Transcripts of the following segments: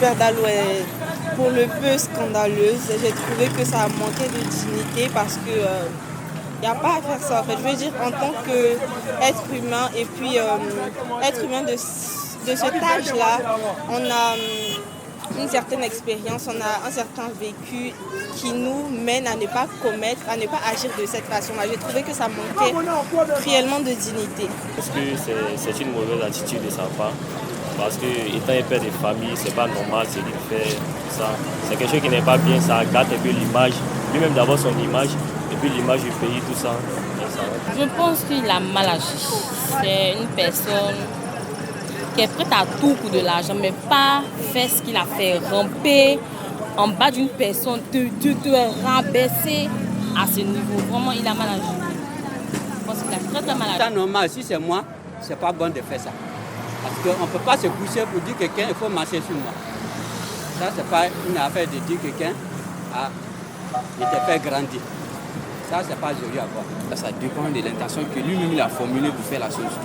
Perdalo est pour le peu scandaleuse. J'ai trouvé que ça manquait de dignité parce que il n'y a pas à faire ça en fait. Je veux dire, en tant qu'être humain et puis être humain de cet âge-là, on a une certaine expérience, on a un certain vécu qui nous mène à ne pas commettre, à ne pas agir de cette façon-là. J'ai trouvé que ça manquait réellement de dignité. Parce que c'est une mauvaise attitude de sa part. Parce que étant un père de famille, c'est pas normal, c'est qu'il fait ça. C'est quelque chose qui n'est pas bien, ça gâte un peu l'image, lui-même d'avoir son image, et puis l'image du pays, tout ça. Je pense qu'il a mal agi. C'est une personne qui est prête à tout pour de l'argent, mais pas faire ce qu'il a fait, ramper en bas d'une personne, te rabaisser à ce niveau. Vraiment, il a mal agi. Je pense qu'il a très très mal agi. C'est normal, si c'est moi, c'est pas bon de faire ça. Parce qu'on ne peut pas se coucher pour dire quelqu'un, il faut marcher sur moi. Ça, c'est pas une affaire de dire quelqu'un, il te fait grandir. Ça, c'est pas joli à voir. Ça dépend de l'intention que lui-même il a formulée pour faire la chose.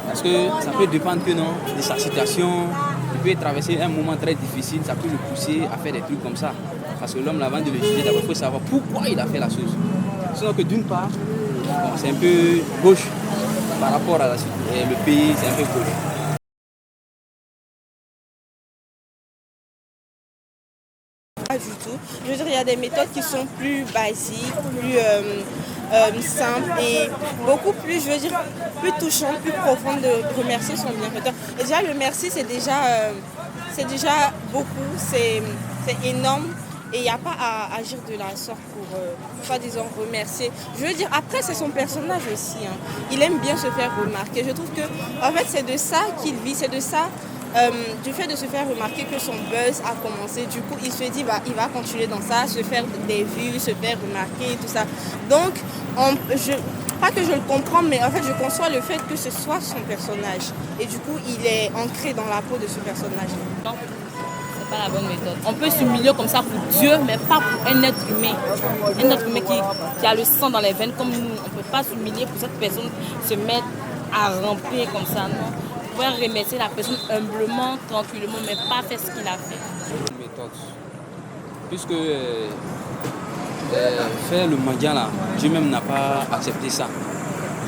Parce que ça peut dépendre que non, de sa situation. Il peut traverser un moment très difficile, ça peut le pousser à faire des trucs comme ça. Parce que l'homme, avant de le juger, d'abord, il faut savoir pourquoi il a fait la chose. Sinon que d'une part, bon, c'est un peu gauche par rapport à le pays, c'est un peu gauche. Pas du tout. Je veux dire, il y a des méthodes qui sont plus basiques, plus simples et beaucoup plus, je veux dire, plus touchantes, plus profondes de remercier son bienfaiteur. Et déjà, le merci, c'est déjà beaucoup, c'est énorme. Et il n'y a pas à agir de la sorte pour, soi-disant, remercier. Je veux dire, après, c'est son personnage aussi. Hein. Il aime bien se faire remarquer. Je trouve que, en fait, c'est de ça qu'il vit, c'est de ça. Du fait de se faire remarquer que son buzz a commencé, du coup il se dit il va continuer dans ça, se faire des vues, se faire remarquer, tout ça. Donc, pas que je le comprends, mais en fait je conçois le fait que ce soit son personnage. Et du coup il est ancré dans la peau de ce personnage. Non, c'est pas la bonne méthode. On peut s'humilier comme ça pour Dieu, mais pas pour un être humain. Un être humain qui a le sang dans les veines comme nous. On ne peut pas s'humilier pour cette personne, se mettre à ramper comme ça, non. Remercier la personne humblement, tranquillement, mais pas faire ce qu'il a fait. Une méthode. Puisque faire le mendiant là, Dieu même n'a pas accepté ça.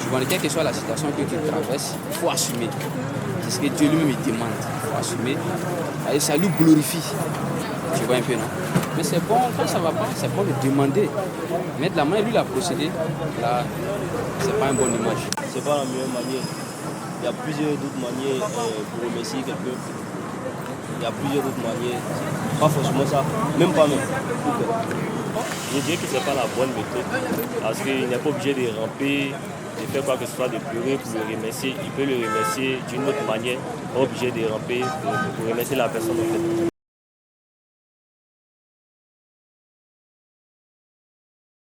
Je vois, quelle que soit la situation que tu traverses, il faut assumer. C'est ce que Dieu lui-même demande. Il faut assumer. Et ça lui glorifie. Tu vois un peu, non? Mais c'est bon, quand ça ne va pas, c'est bon de demander. Mettre la main, lui, la procédé, là, c'est pas une bonne image. C'est pas la meilleure manière. Il y a plusieurs autres manières pour remercier quelqu'un. Il y a plusieurs autres manières. Pas forcément ça, même pas même. Je dirais que ce n'est pas la bonne méthode. Parce qu'il n'est pas obligé de ramper, de faire quoi que ce soit, de pleurer pour le remercier. Il peut le remercier d'une autre manière, pas obligé de ramper pour remercier la personne en fait.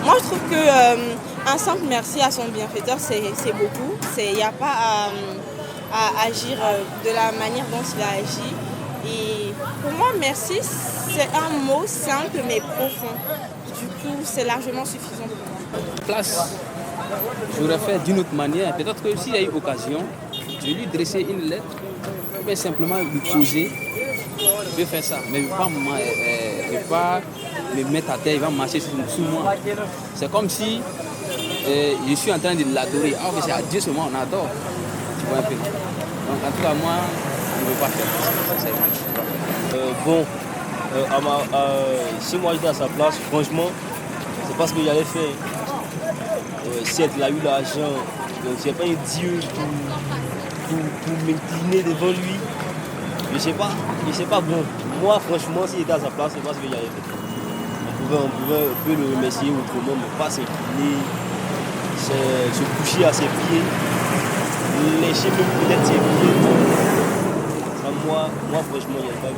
Moi, je trouve qu'un simple merci à son bienfaiteur, c'est beaucoup. Il n'y a pas à agir de la manière dont il a agi. Et pour moi, merci, c'est un mot simple mais profond. Du coup, c'est largement suffisant pour moi. Place, j'aurais fait d'une autre manière. Peut-être que s'il y a eu occasion, je vais lui dresser une lettre, je vais simplement lui poser. Je vais faire ça, mais il ne va pas me mettre à terre, il va marcher sous moi. C'est comme si je suis en train de l'adorer. Alors que c'est à Dieu seulement on adore. Tu vois un peu. Donc en tout cas, moi, je ne veux pas faire ça. Si moi j'étais à sa place, franchement, c'est pas ce que j'allais faire. Certes, il a eu l'argent, donc je n'ai pas eu Dieu pour m'incliner devant lui. Je sais pas bon. Moi, franchement, s'il était à sa place, c'est pas ce que j'allais faire. On peut le remercier autrement, mais pas s'incliner, se coucher à ses pieds, lécher même peut-être ses pieds. Ça, moi, franchement, il n'y a pas eu.